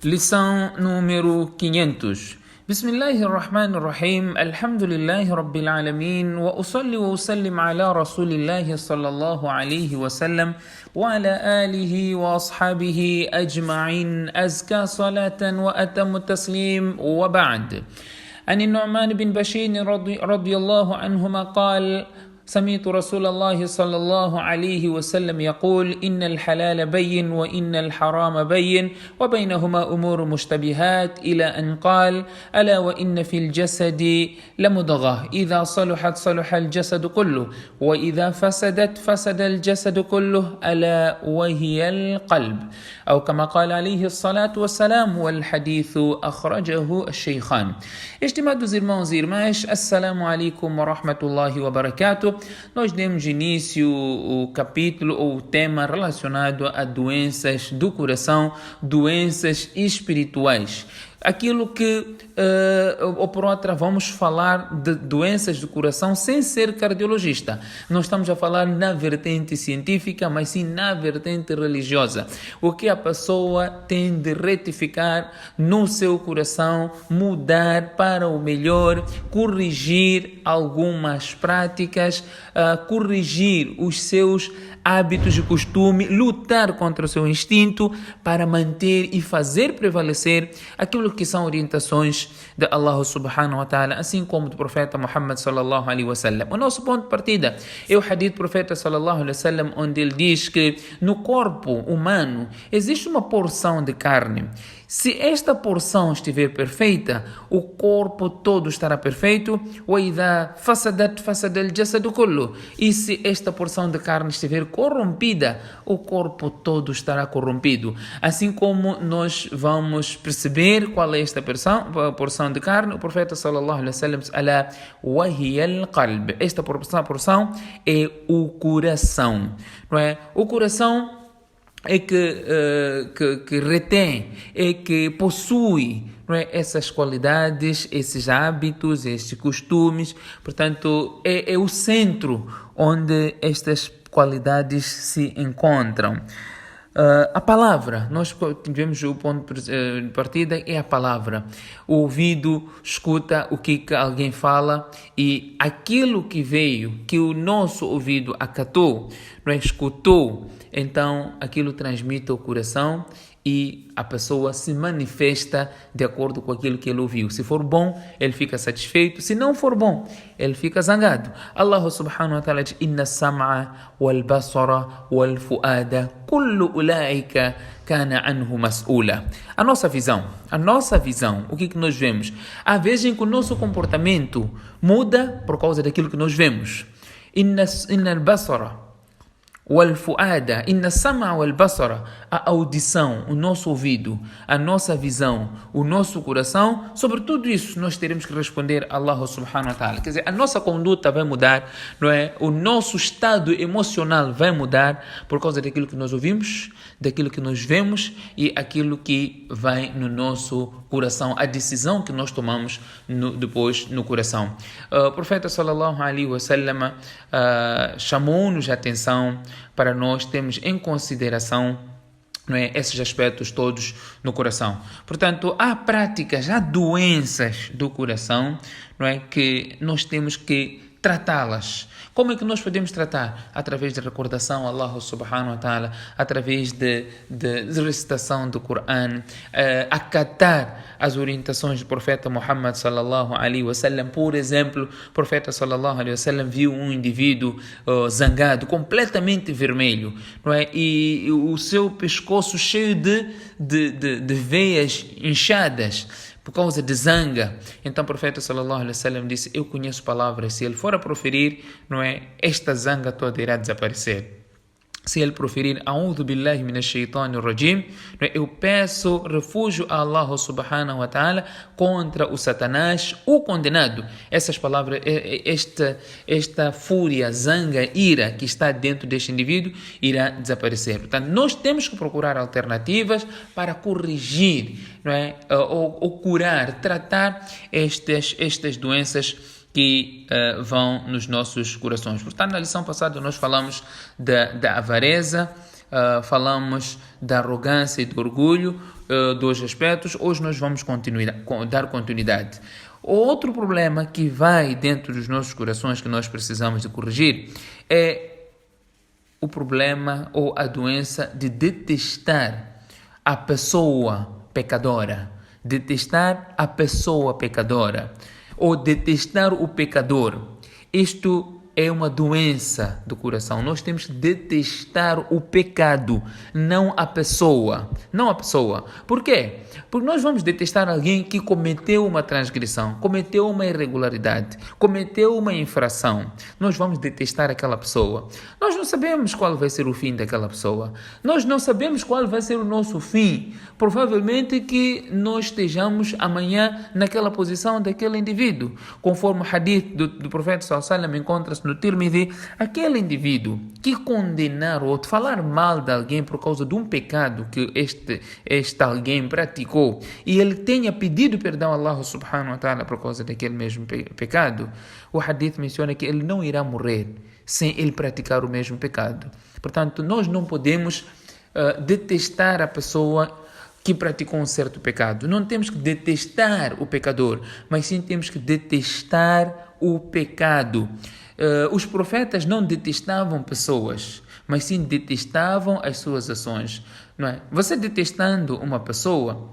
Lição número 500. Bismillahirrahmanirrahim. Alhamdulillahi Rabbil Alamin. Wa usalli wa usallim ala Rasulillahi sallallahu alayhi wa sallam wa ala alihi wa ashabihi ajma'in. Azka salatan wa atamu taslim wa ba'd. عن النعمان بن بشير رضي الله عنهما قال: سمعت رسول الله صلى الله عليه وسلم يقول: إن الحلال بين وإن الحرام بين وبينهما أمور مشتبهات، إلى أن قال: ألا وإن في الجسد لمضغة إذا صلحت صلح الجسد كله وإذا فسدت فسد الجسد كله ألا وهي القلب، أو كما قال عليه الصلاة والسلام، والحديث أخرجه الشيخان. Estimados irmãos e irmãs, Assalamu alaikum wa rahmatullahi wa barakatuh. Nós demos início ao capítulo ou o tema relacionado a doenças do coração, doenças espirituais. Aquilo que, ou por outra, vamos falar de doenças do coração sem ser cardiologista. Não estamos a falar na vertente científica, mas sim na vertente religiosa. O que a pessoa tem de retificar no seu coração, mudar para o melhor, corrigir algumas práticas, corrigir os seus hábitos e costume, lutar contra o seu instinto para manter e fazer prevalecer aquilo que são orientações de Allah subhanahu wa ta'ala, assim como do profeta Muhammad sallallahu alaihi wa sallam. O nosso ponto de partida é o hadith do profeta sallallahu alaihi wa sallam, onde ele diz que no corpo humano existe uma porção de carne. Se esta porção estiver perfeita, o corpo todo estará perfeito. وَإِذَا فَسَدَتْ فَسَدَ الْجَسَدُ كُلُّهُ. E se esta porção de carne estiver corrompida, o corpo todo estará corrompido. Assim como nós vamos perceber qual é esta porção de carne, o profeta sallallahu alaihi wa sallam diz: "Ala وَهِيَ الْقَلْبِ". Esta porção é o coração, não é? O coração é que retém, é que possui, não é, essas qualidades, esses hábitos, esses costumes. Portanto, é o centro onde estas qualidades se encontram. A palavra, nós tivemos o ponto de partida, é a palavra. O ouvido escuta o que alguém fala e aquilo que veio, que o nosso ouvido acatou, não é, escutou, então aquilo transmite ao coração e a pessoa se manifesta de acordo com aquilo que ele ouviu. Se for bom, ele fica satisfeito. Se não for bom, ele fica zangado. Allah subhanahu wa ta'ala diz: Inna sam'a wal basara wal fu'ada kullu ulaika kana anhu mas'ula. A nossa visão, o que nós vemos? Há vezes em que o nosso comportamento muda por causa daquilo que nós vemos. Inna al-basara wal-fu'ada, inna sama wal-basara, a audição, o nosso ouvido, a nossa visão, o nosso coração, sobre tudo isso nós teremos que responder a Allah subhanahu wa ta'ala. Quer dizer, a nossa conduta vai mudar, não é? O nosso estado emocional vai mudar por causa daquilo que nós ouvimos, daquilo que nós vemos e aquilo que vai no nosso coração, a decisão que nós tomamos depois no coração. O profeta sallallahu alaihi wa sallam chamou-nos a atenção para nós termos em consideração, não é, esses aspectos todos no coração. Portanto, há práticas, há doenças do coração, não é, que nós temos que tratá-las. Como é que nós podemos tratar? Através de recordação a Allah subhanahu wa ta'ala, através de recitação do Coran, acatar as orientações do profeta Muhammad sallallahu alaihi wa sallam. Por exemplo, o profeta sallallahu alaihi wa sallam viu um indivíduo zangado, completamente vermelho, não é? E o seu pescoço cheio de veias inchadas por causa de zanga. Então o profeta sallallahu alaihi wa sallam disse: eu conheço palavras, se ele for a proferir, não é, esta zanga toda irá desaparecer. Se ele proferir A'udhu billahi minash shaitanir rajim, eu peço refúgio a Allah subhanahu wa ta'ala contra o Satanás, o condenado. Essas palavras, esta fúria, zanga, ira que está dentro deste indivíduo irá desaparecer. Portanto, nós temos que procurar alternativas para corrigir, não é, ou curar, tratar estas doenças que vão nos nossos corações. Portanto, na lição passada nós falamos da avareza, falamos da arrogância e do orgulho, dois aspectos. Hoje nós vamos dar continuidade. Outro problema que vai dentro dos nossos corações que nós precisamos de corrigir é o problema ou a doença de detestar a pessoa pecadora. Detestar a pessoa pecadora ou detestar o pecador. Isto é uma doença do coração. Nós temos que detestar o pecado, não a pessoa. Não a pessoa. Por quê? Porque nós vamos detestar alguém que cometeu uma transgressão, cometeu uma irregularidade, cometeu uma infração. Nós vamos detestar aquela pessoa. Nós não sabemos qual vai ser o fim daquela pessoa. Nós não sabemos qual vai ser o nosso fim. Provavelmente que nós estejamos amanhã naquela posição daquele indivíduo. Conforme o hadith do profeta sallallahu alaihi wasallam encontra-se no Tirmidhi, aquele indivíduo que condenar ou falar mal de alguém por causa de um pecado que este alguém praticou e ele tenha pedido perdão a Allah subhanahu wa ta'ala por causa daquele mesmo pecado, o hadith menciona que ele não irá morrer sem ele praticar o mesmo pecado. Portanto, nós não podemos detestar a pessoa que praticou um certo pecado. Não temos que detestar o pecador, mas sim temos que detestar o pecado. Os profetas não detestavam pessoas, mas sim detestavam as suas ações. Não é? Você detestando uma pessoa,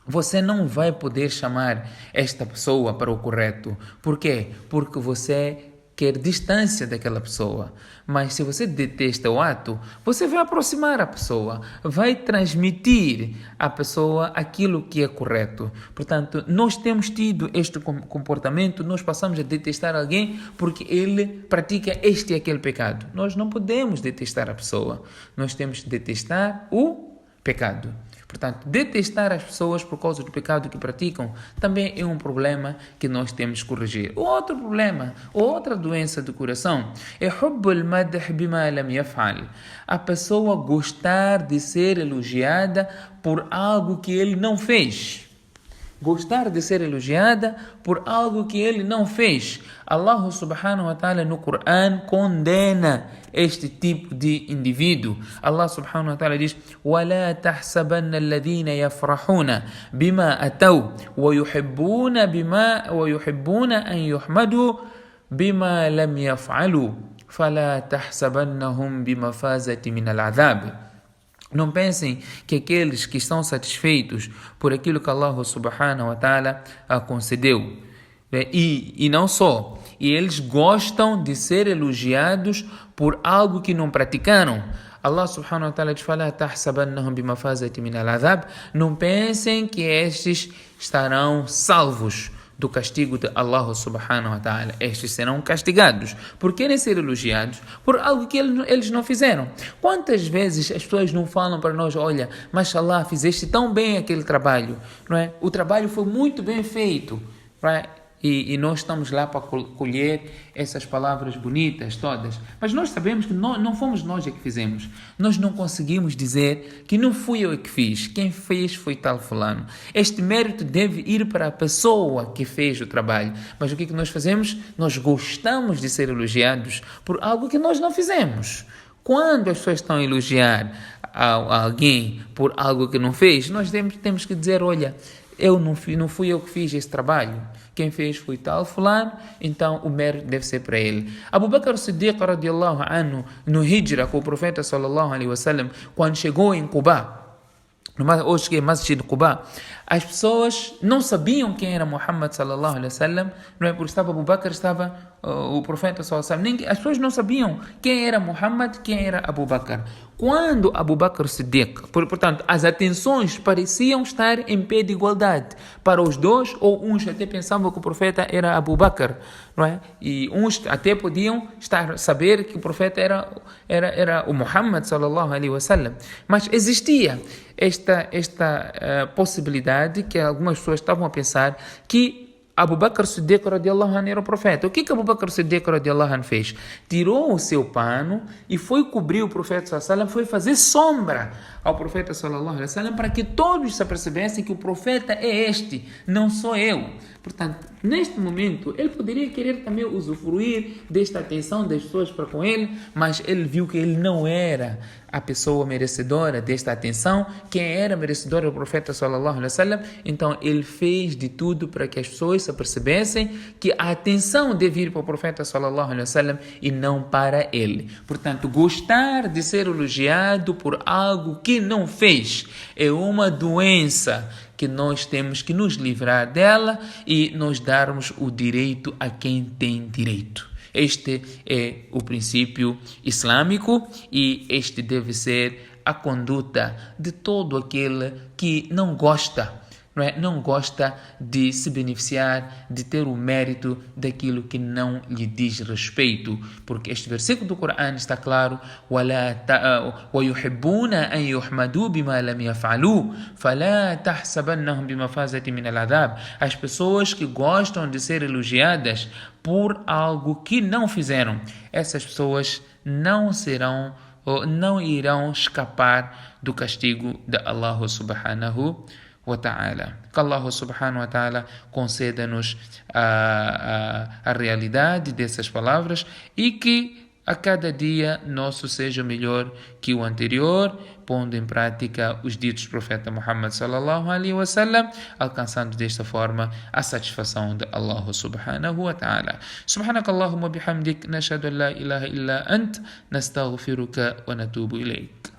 você não vai poder chamar esta pessoa para o correto. Por quê? Porque você quer distância daquela pessoa. Mas se você detesta o ato, você vai aproximar a pessoa, vai transmitir à pessoa aquilo que é correto. Portanto, nós temos tido este comportamento, nós passamos a detestar alguém porque ele pratica este e aquele pecado. Nós não podemos detestar a pessoa, nós temos que detestar o pecado. Portanto, detestar as pessoas por causa do pecado que praticam também é um problema que nós temos que corrigir. Outro problema, outra doença do coração é hubbul madh bima lam yaf'al. A pessoa gostar de ser elogiada por algo que ele não fez. Gostar de ser elogiada por algo que ele não fez. Allah subhanahu wa ta'ala no Coran condena este tipo de indivíduo. Allah subhanahu wa ta'ala diz: وَلَا تَحْسَبَنَّ الَّذِينَ يَفْرَحُونَ بِمَا أَتَوْا وَيُحِبُّونَ أَنْ يُحْمَدُوا بِمَا لَمْ يَفْعَلُوا فَلَا تَحْسَبَنَّهُمْ بِمَفَازَةٍ مِنَ الْعَذَابِ. Não pensem que aqueles que estão satisfeitos por aquilo que Allah subhanahu wa ta'ala concedeu. E não só. E eles gostam de ser elogiados por algo que não praticaram. Allah subhanahu wa ta'ala diz: فَلَا تَحْسَبَنَّهُمْ بِمَفَازَةٍ مِنَ الْعَذَابِ. Não pensem que estes estarão salvos do castigo de Allah subhanahu wa ta'ala. Estes serão castigados por querem ser elogiados por algo que eles não fizeram. Quantas vezes as pessoas não falam para nós: olha, mashallah, fizeste tão bem aquele trabalho, não é? O trabalho foi muito bem feito, não é? E nós estamos lá para colher essas palavras bonitas todas. Mas nós sabemos que não fomos nós que fizemos. Nós não conseguimos dizer que não fui eu que fiz. Quem fez foi tal fulano. Este mérito deve ir para a pessoa que fez o trabalho. Mas o que nós fazemos? Nós gostamos de ser elogiados por algo que nós não fizemos. Quando as pessoas estão a elogiar a alguém por algo que não fez, nós temos que dizer: olha, não fui eu que fiz esse trabalho. Quem fez foi tal fulano, então o mérito deve ser para ele. Abu Bakr Siddiq radiallahu anhu, no Hijra com o profeta sallallahu alaihi wasallam, quando chegou em Quba, hoje que é Masjid Quba, as pessoas não sabiam quem era Muhammad sallallahu alaihi wasallam, não é? Porque estava Abu Bakr, estava o profeta sallallahu alaihi wasallam. As pessoas não sabiam quem era Muhammad, quem era Abu Bakr. Quando Abu Bakr Siddiq, portanto, as atenções pareciam estar em pé de igualdade para os dois, ou uns até pensavam que o profeta era Abu Bakr, não é? E uns até podiam saber que o profeta era o Muhammad sallallahu alaihi wasallam. Mas existia esta possibilidade que algumas pessoas estavam a pensar que Abu Bakr Siddiq radiallahu anhu era o profeta. O que Abu Bakr Siddiq radiallahu anhu fez? Tirou o seu pano e foi cobrir o profeta sallallahu alaihi wasallam, foi fazer sombra ao profeta sallallahu alaihi wasallam para que todos se apercebessem que o profeta é este, não sou eu. Portanto, neste momento, ele poderia querer também usufruir desta atenção das pessoas para com ele, mas ele viu que ele não era a pessoa merecedora desta atenção, quem era merecedor do profeta sallallahu alaihi wasallam, então ele fez de tudo para que as pessoas se apercebessem que a atenção deve ir para o profeta sallallahu alaihi wasallam e não para ele. Portanto, gostar de ser elogiado por algo que não fez é uma doença que nós temos que nos livrar dela e nós darmos o direito a quem tem direito. Este é o princípio islâmico e este deve ser a conduta de todo aquele que não gosta, não gosta de se beneficiar, de ter o mérito daquilo que não lhe diz respeito. Porque este versículo do Corão está claro: وَيُحِبُّونَ أَنْ يُحْمَدُوا بِمَا لَمْ يَفْعَلُوا فَلَا تَحْسَبَنَّهُم بِمَفَازَةٍ مِنَ الْعَذَابِ. As pessoas que gostam de ser elogiadas por algo que não fizeram, essas pessoas não serão ou não irão escapar do castigo de Allah subhanahu wa ta'ala. Que Allah subhanahu wa ta'ala conceda-nos a realidade dessas palavras e que a cada dia nosso seja melhor que o anterior, pondo em prática os ditos do profeta Muhammad sallallahu alaihi wasallam, alcançando desta forma a satisfação de Allah subhanahu wa ta'ala. Subhanakallahumma bihamdik, nashhadu an la ilaha illa ant, nastaghfiruka wa natubu ilayk.